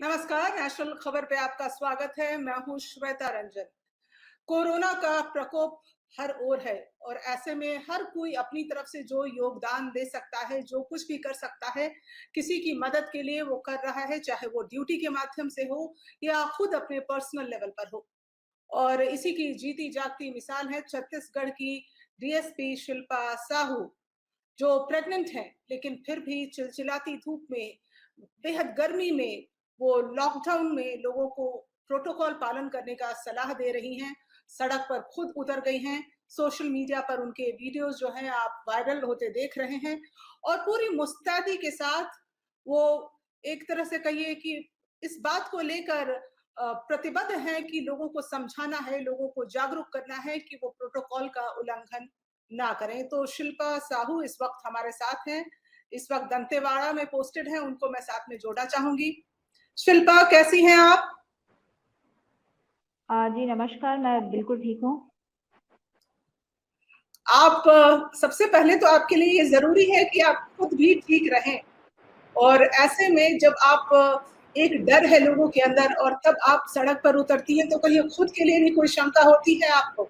नमस्कार, नेशनल खबर पे आपका स्वागत है। मैं हूँ श्वेता रंजन। कोरोना का प्रकोप हर ओर है और ऐसे में हर कोई अपनी तरफ से जो योगदान दे सकता है, जो कुछ भी कर सकता है, किसी की मदद के लिए वो कर रहा है, चाहे वो ड्यूटी के माध्यम से हो या खुद अपने पर्सनल लेवल पर हो। और इसी की जीती जागती मिसाल है छत्तीसगढ़ की डीएसपी शिल्पा साहू, जो प्रेग्नेंट हैं, लेकिन फिर भी चिलचिलाती धूप में, बेहद गर्मी में, वो लॉकडाउन में लोगों को प्रोटोकॉल पालन करने का सलाह दे रही हैं। सड़क पर खुद उतर गई हैं। सोशल मीडिया पर उनके वीडियोस जो हैं आप वायरल होते देख रहे हैं और पूरी मुस्तैदी के साथ वो एक तरह से कहिए कि इस बात को लेकर प्रतिबद्ध हैं कि लोगों को समझाना है, लोगों को जागरूक करना है कि वो प्रोटोकॉल का उल्लंघन ना करें। तो शिल्पा साहू इस वक्त हमारे साथ हैं। इस वक्त दंतेवाड़ा में पोस्टेड हैं, उनको मैं साथ में जोड़ना चाहूंगी। शिल्पा, कैसी हैं आप? जी नमस्कार, मैं बिल्कुल ठीक हूँ। आप सबसे पहले तो आपके लिए ये ज़रूरी है कि आप खुद भी ठीक रहें और ऐसे में जब आप एक डर है लोगों के अंदर और तब आप सड़क पर उतरती हैं, तो कहीं खुद के लिए भी कोई शंका होती है आपको?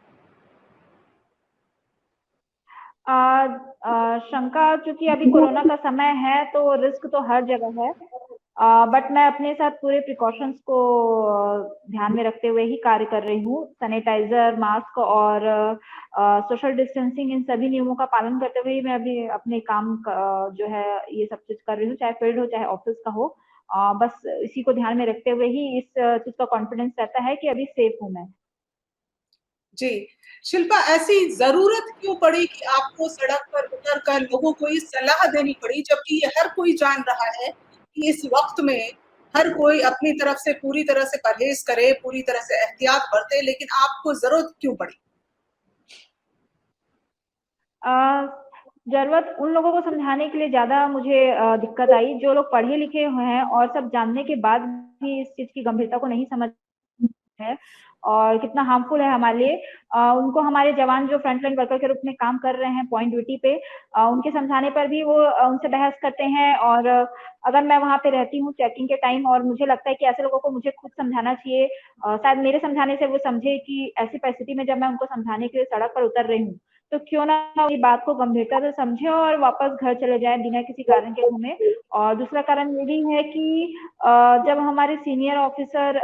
शंका चूँकि अभी कोरोना का समय है, तो रिस्क तो हर जगह है। बट मैं अपने साथ पूरे प्रिकॉशंस को ध्यान में रखते हुए ही कार्य कर रही हूँ। सैनिटाइज़र, मास्क और सोशल डिस्टेंसिंग इन सभी नियमों का पालन करते हुए ही मैं अभी अपने काम जो है ये सब चीज़ कर रही हूँ, चाहे फील्ड हो, चाहे ऑफ़िस का हो। बस इसी को ध्यान में रखते हुए ही इस चीज़ का कॉन्फिडेंस रहता है कि अभी सेफ हूँ मैं। जी। शिल्पा, ऐसी ज़रूरत क्यों पड़ी कि आपको सड़क पर उतर कर लोगों को ये सलाह देनी पड़ी, जबकि ये हर कोई जान रहा है कि इस वक़्त में हर कोई अपनी तरफ से पूरी तरह से परहेज़ करे, पूरी तरह से एहतियात बरते, लेकिन आपको ज़रूरत क्यों पड़ी? ज़रूरत उन लोगों को समझाने के लिए ज़्यादा मुझे दिक्कत आई, जो लोग पढ़े लिखे हुए हैं और सब जानने के बाद भी इस चीज़ की गंभीरता को नहीं समझ है और कितना हार्मफुल है हमारे लिए। उनको हमारे जवान जो फ्रंट लाइन वर्कर के रूप में काम कर रहे हैं पॉइंट ड्यूटी पे, उनके समझाने पर भी वो उनसे बहस करते हैं और अगर मैं वहाँ पे रहती हूँ चेकिंग के टाइम और मुझे लगता है कि ऐसे लोगों को मुझे खुद समझाना चाहिए, शायद मेरे समझाने से वो समझे कि ऐसी परिस्थिति में जब मैं उनको समझाने के लिए सड़क पर उतर रही हूँ, तो क्यों ना ये बात को गंभीरता से समझे और वापस घर चले जाएँ बिना किसी कारण के घूमे। और दूसरा कारण ये भी है कि जब हमारे सीनियर ऑफिसर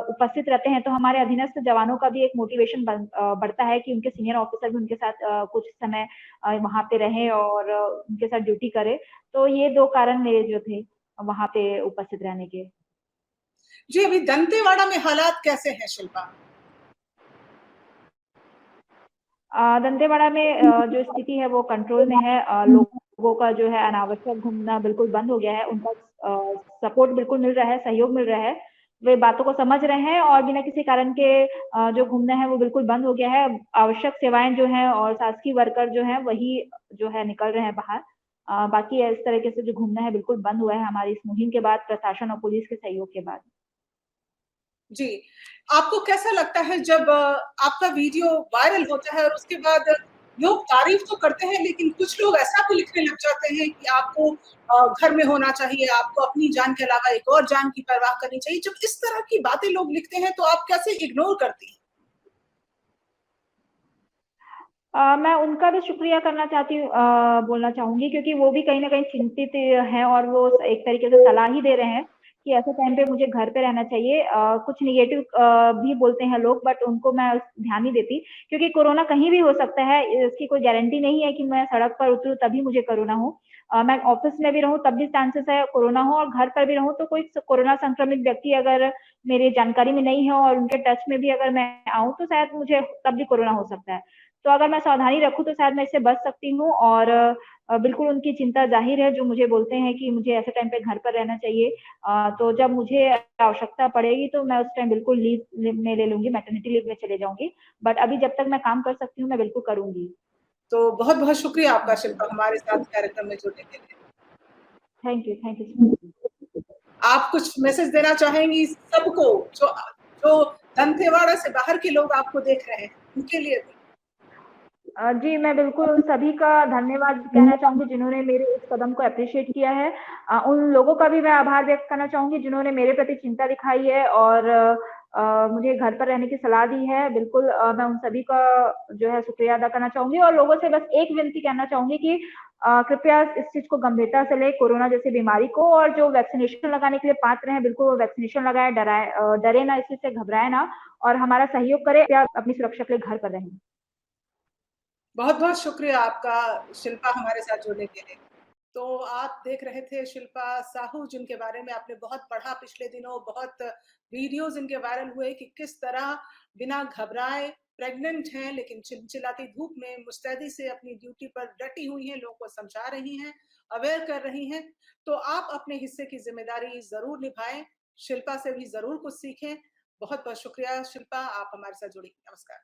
उपस्थित रहते हैं, तो हमारे अधीनस्थ जवानों का भी एक मोटिवेशन बढ़ता है कि उनके सीनियर ऑफिसर भी उनके साथ कुछ समय वहाँ पे रहें और उनके साथ ड्यूटी करें। तो ये 2 कारण मेरे जो थे वहाँ पे उपस्थित रहने के। जी, अभी दंतेवाड़ा में हालात कैसे हैं शिल्पा? दंतेवाड़ा में जो स्थिति है वो कंट्रोल में है। लोगों का जो है अनावश्यक घूमना बिल्कुल बंद हो गया है। उनका सपोर्ट बिल्कुल मिल रहा है, सहयोग मिल रहा है। वे बातों को समझ रहे हैं और बिना किसी कारण के जो घूमना है वो बिल्कुल बंद हो गया है। आवश्यक सेवाएँ जो हैं और शासकीय वर्कर जो हैं वही जो है निकल रहे हैं बाहर। बाकी इस तरीके से जो घूमना है बिल्कुल बंद हुआ है हमारी इस मुहिम के बाद, प्रशासन और पुलिस के सहयोग के बाद। जी। आपको कैसा लगता है जब आपका वीडियो वायरल होता है और उसके बाद लोग तारीफ़ तो करते हैं, लेकिन कुछ लोग ऐसा भी लिखने लग जाते हैं कि आपको घर में होना चाहिए, आपको अपनी जान के अलावा एक और जान की परवाह करनी चाहिए। जब इस तरह की बातें लोग लिखते हैं, तो आप कैसे इग्नोर करती हैं? मैं उनका भी शुक्रिया करना चाहती हूँ, बोलना चाहूँगी क्योंकि वो भी कहीं न कहीं चिंतित हैं और वो एक तरीके से सलाह ही दे रहे हैं कि ऐसे टाइम पे मुझे घर पे रहना चाहिए। कुछ नेगेटिव भी बोलते हैं लोग बट उनको मैं ध्यान नहीं देती क्योंकि कोरोना कहीं भी हो सकता है, इसकी कोई गारंटी नहीं है कि मैं सड़क पर उतरूँ तभी मुझे कोरोना हो। मैं ऑफ़िस में भी रहूँ तब भी चांसेस है कोरोना हो और घर पर भी रहूँ तो कोई कोरोना संक्रमित व्यक्ति अगर मेरी जानकारी में नहीं है और उनके टच में भी अगर मैं आऊँ तो शायद मुझे तब भी कोरोना हो सकता है। तो अगर मैं सावधानी रखूँ तो शायद मैं इससे बच सकती हूँ और बिल्कुल उनकी चिंता ज़ाहिर है जो मुझे बोलते हैं कि मुझे ऐसे टाइम पे घर पर रहना चाहिए। तो जब मुझे आवश्यकता पड़ेगी तो मैं उस टाइम बिल्कुल लीव में ले लूँगी, मैटरनिटी लीव में चले जाऊँगी। बट अभी जब तक मैं काम कर सकती हूँ मैं बिल्कुल करूँगी। तो बहुत-बहुत शुक्रिया आपका शिल्पा हमारे साथ कार्यक्रम में जुड़ने के लिए। Thank you so much. आप कुछ मैसेज देना चाहेंगी सबको जो जो दंतेवाड़ा से बाहर के लोग आपको देख रहे हैं, उनके लिए भी? जी, मैं बिल्कुल उन सभी का धन्यवाद कहना चाहूँगी जिन्होंने मेरे इस कदम को एप्रिशिएट किया है। उन लोगों का भी मैं आभार व्यक्त करना चाहूँगी जिन्होंने मेरे प्रति चिंता दिखाई है और मुझे घर पर रहने की सलाह दी है। बिल्कुल मैं उन सभी का जो है शुक्रिया अदा करना चाहूँगी और लोगों से बस एक विनती कहना चाहूँगी कि कृपया इस चीज़ को गंभीरता से लें कोरोना जैसी बीमारी को और जो वैक्सीनेशन लगाने के लिए पात्र हैं, बिल्कुल वो वैक्सीनेशन लगाएँ, डरे ना इस चीज़ से, घबराएँ ना और हमारा सहयोग करें। कृपया अपनी सुरक्षा के लिए घर पर रहें। बहुत-बहुत शुक्रिया आपका शिल्पा हमारे साथ जुड़ने के लिए। तो आप देख रहे थे शिल्पा साहू जिनके बारे में आपने बहुत पढ़ा पिछले दिनों, बहुत वीडियोज़ इनके वायरल हुए कि किस तरह बिना घबराए प्रेग्नेंट हैं लेकिन चिलचिलाती धूप में मुस्तैदी से अपनी ड्यूटी पर डटी हुई हैं, लोगों को समझा रही हैं, अवेयर कर रही हैं। तो आप अपने हिस्से की ज़िम्मेदारी ज़रूर निभाएँ, शिल्पा से भी ज़रूर कुछ सीखें। बहुत-बहुत शुक्रिया शिल्पा, आप हमारे साथ जुड़ी। नमस्कार।